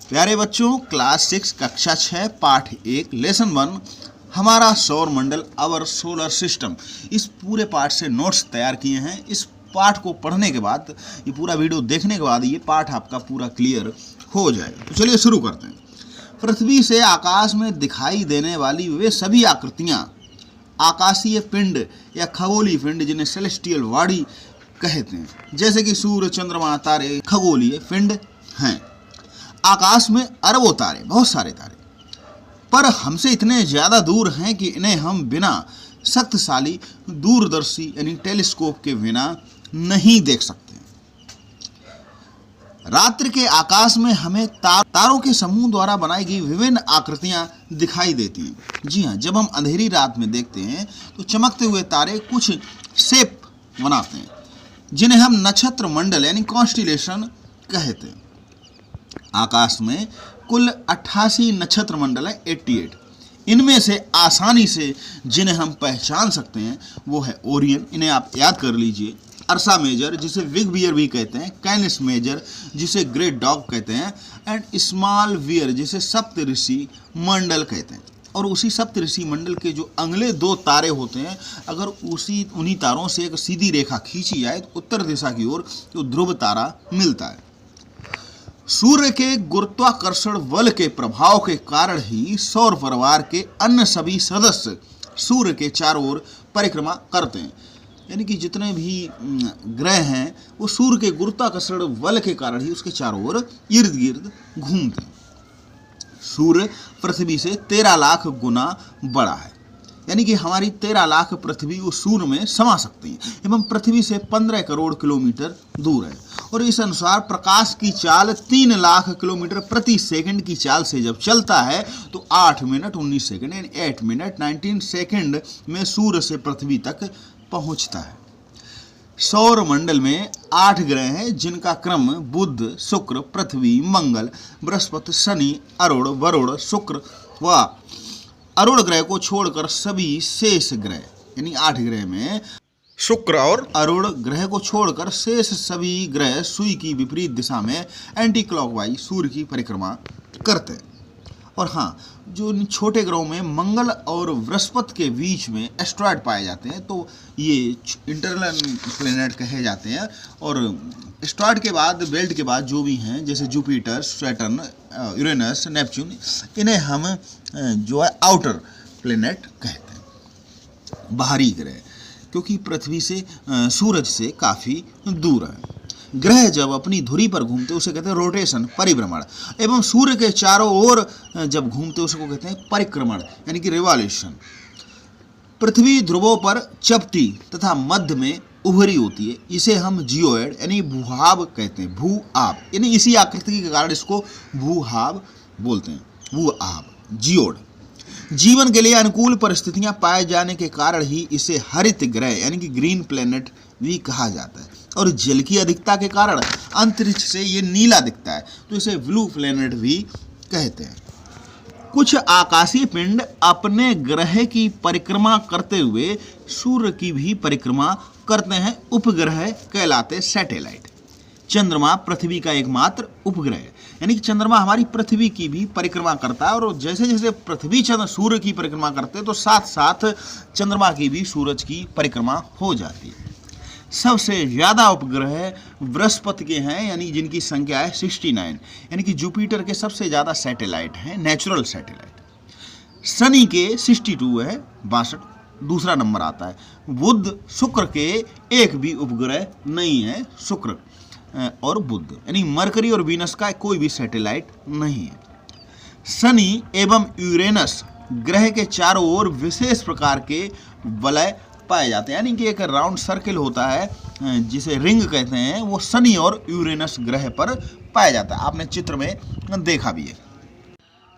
प्यारे बच्चों, क्लास 6 कक्षा 6 पाठ 1 लेसन 1 हमारा सौर मंडल अवर सोलर सिस्टम, इस पूरे पाठ से नोट्स तैयार किए हैं। इस पाठ को पढ़ने के बाद, ये पूरा वीडियो देखने के बाद ये पाठ आपका पूरा क्लियर हो जाएगा। तो चलिए शुरू करते हैं। पृथ्वी से आकाश में दिखाई देने वाली वे सभी आकृतियाँ आकाशीय पिंड या खगोलीय पिंड, जिन्हें सेलेस्टियल बॉडी कहते हैं, जैसे कि सूर्य, चंद्रमा, तारे खगोलीय पिंड हैं। आकाश में अरबों तारे, बहुत सारे तारे, पर हमसे इतने ज़्यादा दूर हैं कि इन्हें हम बिना शक्तिशाली दूरदर्शी यानी टेलीस्कोप के बिना नहीं देख सकते। रात्रि के आकाश में हमें तारों के समूह द्वारा बनाई गई विभिन्न आकृतियां दिखाई देती हैं। जी हाँ, जब हम अंधेरी रात में देखते हैं तो चमकते हुए तारे कुछ शेप बनाते हैं, जिन्हें हम नक्षत्र मंडल यानी कॉन्स्टिलेशन कहते हैं। आकाश में कुल 88 नक्षत्र मंडल है, 88। इनमें से आसानी से जिन्हें हम पहचान सकते हैं वो है ओरियन, इन्हें आप याद कर लीजिए। अर्सा मेजर, जिसे बिग बियर भी कहते हैं, कैनिस मेजर, जिसे ग्रेट डॉग कहते हैं, एंड स्मॉल वियर, जिसे सप्तऋषि मंडल कहते हैं। और उसी सप्तऋषि मंडल के जो अगले दो तारे होते हैं, अगर उन्हीं तारों से एक सीधी रेखा खींची जाए तो उत्तर दिशा की ओर तो ध्रुव तारा मिलता है। सूर्य के गुरुत्वाकर्षण बल के प्रभाव के कारण ही सौर परिवार के अन्य सभी सदस्य सूर्य के चारों ओर परिक्रमा करते हैं। यानी कि जितने भी ग्रह हैं वो सूर्य के गुरुत्वाकर्षण बल के कारण ही उसके चारों ओर इर्द गिर्द घूमते हैं। सूर्य पृथ्वी से 13 लाख गुना बड़ा है, यानी कि हमारी 13 लाख पृथ्वी उस सूर्य में समा सकती है, एवं पृथ्वी से 15 करोड़ किलोमीटर दूर है। और इस अनुसार प्रकाश की चाल 3 लाख किलोमीटर प्रति सेकंड की चाल से जब चलता है तो 8 मिनट 19 सेकंड यानी 8 मिनट 19 सेकंड में सूर्य से पृथ्वी तक पहुंचता है। सौर मंडल में 8 ग्रह हैं, जिनका क्रम बुध, शुक्र, पृथ्वी, मंगल, बृहस्पति, शनि, अरुण, वरुण, शुक्र व अरुण ग्रह को छोड़कर सभी शेष ग्रह, यानी 8 ग्रह में शुक्र और अरुण ग्रह को छोड़कर शेष सभी ग्रह सुई की विपरीत दिशा में एंटी क्लॉकवाइज सूर्य की परिक्रमा करते हैं। और हाँ, जो इन छोटे ग्रहों में मंगल और बृहस्पति के बीच में एस्ट्रॉयड पाए जाते हैं तो ये इंटरनल प्लैनेट कहे जाते हैं। और एस्ट्रॉयड के बाद, बेल्ट के बाद जो भी हैं, जैसे जुपिटर, सैटर्न, यूरेनस, नेपच्यून, इन्हें हम जो है आउटर प्लैनेट कहते हैं, बाहरी ग्रह, क्योंकि पृथ्वी से सूरज से काफ़ी दूर है। ग्रह जब अपनी धुरी पर घूमते उसे कहते हैं रोटेशन, परिभ्रमण, एवं सूर्य के चारों ओर जब घूमते उसको कहते हैं परिक्रमण यानी कि रिवॉल्यूशन। पृथ्वी ध्रुवों पर चपटी तथा मध्य में उभरी होती है, इसे हम जियोइड यानी भूभाव कहते हैं, भू-आभ, यानी इसी आकृति के कारण इसको भू-आभ बोलते हैं, भू-आभ, जियोड। जीवन के लिए अनुकूल परिस्थितियां पाए जाने के कारण ही इसे हरित ग्रह यानी कि ग्रीन प्लैनेट भी कहा जाता है। और जल की अधिकता के कारण अंतरिक्ष से ये नीला दिखता है, तो इसे ब्लू प्लैनेट भी कहते हैं। कुछ आकाशीय पिंड अपने ग्रह की परिक्रमा करते हुए सूर्य की भी परिक्रमा करते हैं, उपग्रह कहलाते सैटेलाइट। चंद्रमा पृथ्वी का एकमात्र उपग्रह है, यानी कि चंद्रमा हमारी पृथ्वी की भी परिक्रमा करता है। और जैसे जैसे पृथ्वी सूर्य की परिक्रमा करते हैं तो साथ साथ चंद्रमा की भी सूरज की परिक्रमा हो जाती है। सबसे ज़्यादा उपग्रह बृहस्पति के हैं, यानी जिनकी संख्या है 69, यानी कि जुपिटर के सबसे ज़्यादा सैटेलाइट हैं, नेचुरल सैटेलाइट। शनि के 62 है, 62 दूसरा नंबर आता है। बुध, शुक्र के एक भी उपग्रह नहीं है, शुक्र और बुध, यानी मरकरी और वीनस का कोई भी सैटेलाइट नहीं है। शनि एवं यूरेनस ग्रह के चारों ओर विशेष प्रकार के वलय पाए जाते हैं, यानी कि एक राउंड सर्किल होता है जिसे रिंग कहते हैं, वो शनि और यूरेनस ग्रह पर पाया जाता है। आपने चित्र में देखा भी है।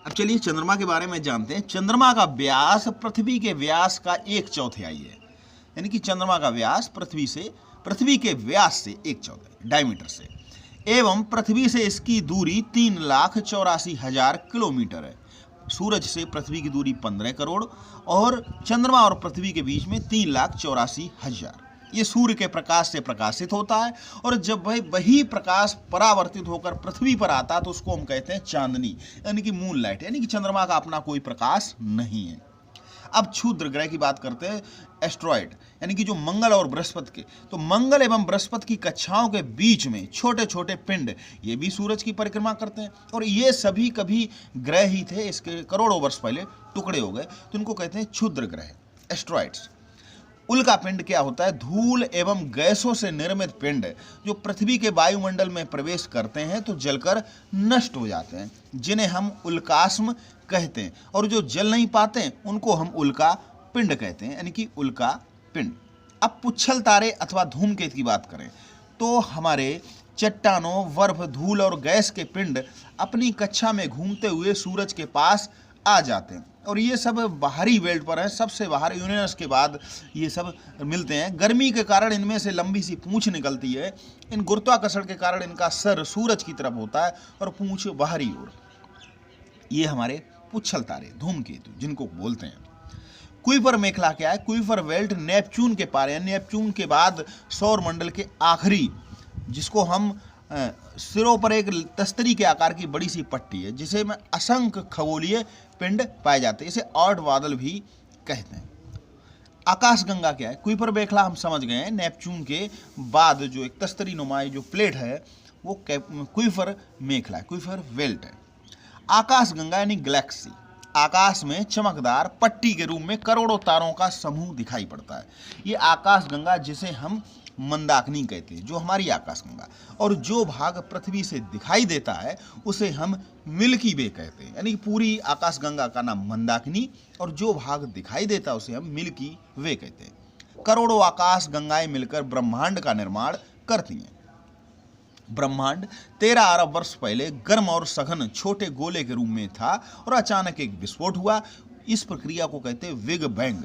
अब चलिए चंद्रमा के बारे में जानते हैं। चंद्रमा का व्यास पृथ्वी के व्यास का 1/4 है, यानी कि चंद्रमा का व्यास पृथ्वी के व्यास से 1/4 डायमीटर से, एवं पृथ्वी से इसकी दूरी 3,84,000 किलोमीटर है। सूरज से पृथ्वी की दूरी 15 करोड़ और चंद्रमा और पृथ्वी के बीच में 3,84,000। ये सूर्य के प्रकाश से प्रकाशित होता है और जब वही प्रकाश परावर्तित होकर पृथ्वी पर आता है तो उसको हम कहते हैं चांदनी, यानी कि मून लाइट, यानी कि चंद्रमा का अपना कोई प्रकाश नहीं है। अब क्षुद्र ग्रह की बात करते हैं, एस्ट्रॉयड, यानी कि जो मंगल और बृहस्पति के, तो मंगल एवं बृहस्पति की कक्षाओं के बीच में छोटे छोटे पिंड, ये भी सूरज की परिक्रमा करते हैं और ये सभी कभी ग्रह ही थे, इसके करोड़ों वर्ष पहले टुकड़े हो गए, तो इनको कहते हैं क्षुद्र ग्रह, एस्ट्रॉयड्स। उल्का पिंड क्या होता है? धूल एवं गैसों से निर्मित पिंड जो पृथ्वी के वायुमंडल में प्रवेश करते हैं तो जलकर नष्ट हो जाते हैं, जिन्हें हम उल्कास्म कहते हैं, और जो जल नहीं पाते उनको हम उल्का पिंड कहते हैं, यानी कि उल्का पिंड। अब पुच्छल तारे अथवा धूमकेतु की बात करें तो हमारे चट्टानों, बर्फ, धूल और गैस के पिंड अपनी कक्षा में घूमते हुए सूरज के पास आ जाते हैं और ये सब बाहरी बेल्ट पर है, सबसे बाहर यूरेनस के बाद ये सब मिलते हैं। गर्मी के कारण इनमें से लंबी सी पूंछ निकलती है, इन गुरुत्वाकर्षण के कारण इनका सर सूरज की तरफ होता है और पूंछ बाहरी ओर। ये हमारे पुच्छल तारे, धूमकेतु जिनको बोलते हैं। कुइपर मेखला क्या है? कुइपर बेल्ट नेपच्यून के पार है, नेपच्यून के बाद सौर मंडल के आखिरी, जिसको हम सिरों पर एक तस्तरी के आकार की बड़ी सी पट्टी है, जिसे में असंख्य खगोलीय पिंड पाए जाते हैं, इसे ऑर्ट बादल भी कहते हैं। आकाशगंगा क्या है? कुइपर मेखला हम समझ गए हैं, नेपच्यून के बाद जो एक तस्तरी नुमाई जो प्लेट है वो कुइपर मेखला है, कुइपर बेल्ट है। आकाशगंगा यानी गैलेक्सी, आकाश में चमकदार पट्टी के रूप में करोड़ों तारों का समूह दिखाई पड़ता है। ये आकाशगंगा जिसे हम मंदाकिनी कहते हैं, जो हमारी आकाशगंगा, और जो भाग पृथ्वी से दिखाई देता है उसे हम मिल्की वे कहते हैं, यानी पूरी आकाशगंगा का नाम मंदाकिनी और जो भाग दिखाई देता है उसे हम मिल्की वे कहते हैं। करोड़ों आकाशगंगाएं मिलकर ब्रह्मांड का निर्माण करती हैं। ब्रह्मांड 13 अरब वर्ष पहले गर्म और सघन छोटे गोले के रूप में था और अचानक एक विस्फोट हुआ, इस प्रक्रिया को कहते हैं बिग बैंग।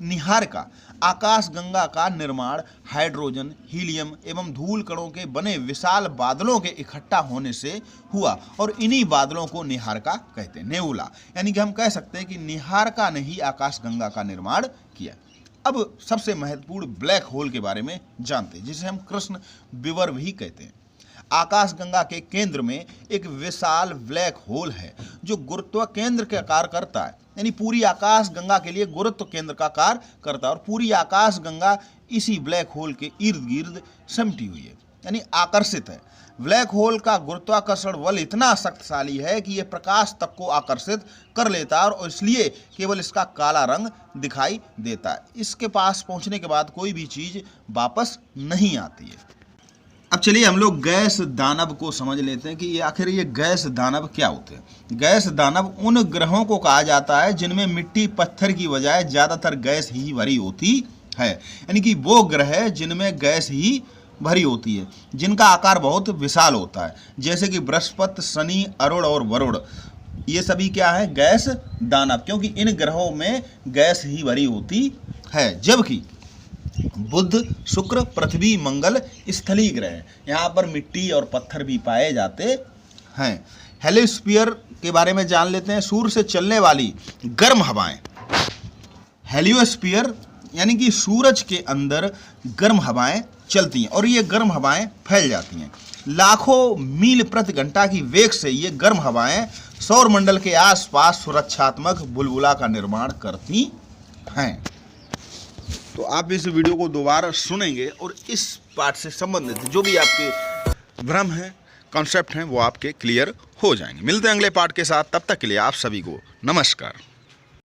निहारिका, आकाशगंगा का निर्माण हाइड्रोजन, हीलियम एवं धूल कणों के बने विशाल बादलों के इकट्ठा होने से हुआ और इन्हीं बादलों को निहारिका कहते हैं, नेबुला, यानी कि हम कह सकते हैं कि निहारिका ने ही आकाशगंगा का निर्माण किया। अब सबसे महत्वपूर्ण ब्लैक होल के बारे में जानते हैं, जिसे हम कृष्ण विवर भी कहते हैं। आकाशगंगा के केंद्र में एक विशाल ब्लैक होल है जो गुरुत्व केंद्र का कार्य करता है, यानी पूरी आकाशगंगा के लिए गुरुत्व केंद्र का कार्य करता है और पूरी आकाशगंगा इसी ब्लैक होल के इर्द गिर्द सिमटी हुई है, यानी आकर्षित है। ब्लैक होल का गुरुत्वाकर्षण बल इतना शक्तिशाली है कि यह प्रकाश तक को आकर्षित कर लेता है और इसलिए केवल इसका काला रंग दिखाई देता है। इसके पास पहुंचने के बाद कोई भी चीज वापस नहीं आती है। अब चलिए हम लोग गैस दानव को समझ लेते हैं कि ये आखिर ये गैस दानव क्या होते हैं। गैस दानव उन ग्रहों को कहा जाता है जिनमें मिट्टी पत्थर की बजाय ज़्यादातर गैस ही भरी होती है, यानी कि वो ग्रह जिनमें गैस ही भरी होती है, जिनका आकार बहुत विशाल होता है, जैसे कि बृहस्पति, शनि, अरुण और वरुण। ये सभी क्या है? गैस दानव, क्योंकि इन ग्रहों में गैस ही भरी होती है। जबकि बुध, शुक्र, पृथ्वी, मंगल स्थलीय ग्रह, यहाँ पर मिट्टी और पत्थर भी पाए जाते हैं। हेलियोस्फीयर के बारे में जान लेते हैं। सूर्य से चलने वाली गर्म हवाएं, हेलियोस्फीयर यानी कि सूरज के अंदर गर्म हवाएं चलती हैं और ये गर्म हवाएं फैल जाती हैं। लाखों मील प्रति घंटा की वेग से ये गर्म हवाएं सौर मंडल के आसपास सुरक्षात्मक बुलबुला का निर्माण करती हैं। तो आप इस वीडियो को दोबारा सुनेंगे और इस पार्ट से संबंधित जो भी आपके भ्रम हैं, कॉन्सेप्ट हैं, वो आपके क्लियर हो जाएंगे। मिलते हैं अगले पार्ट के साथ, तब तक के लिए आप सभी को नमस्कार।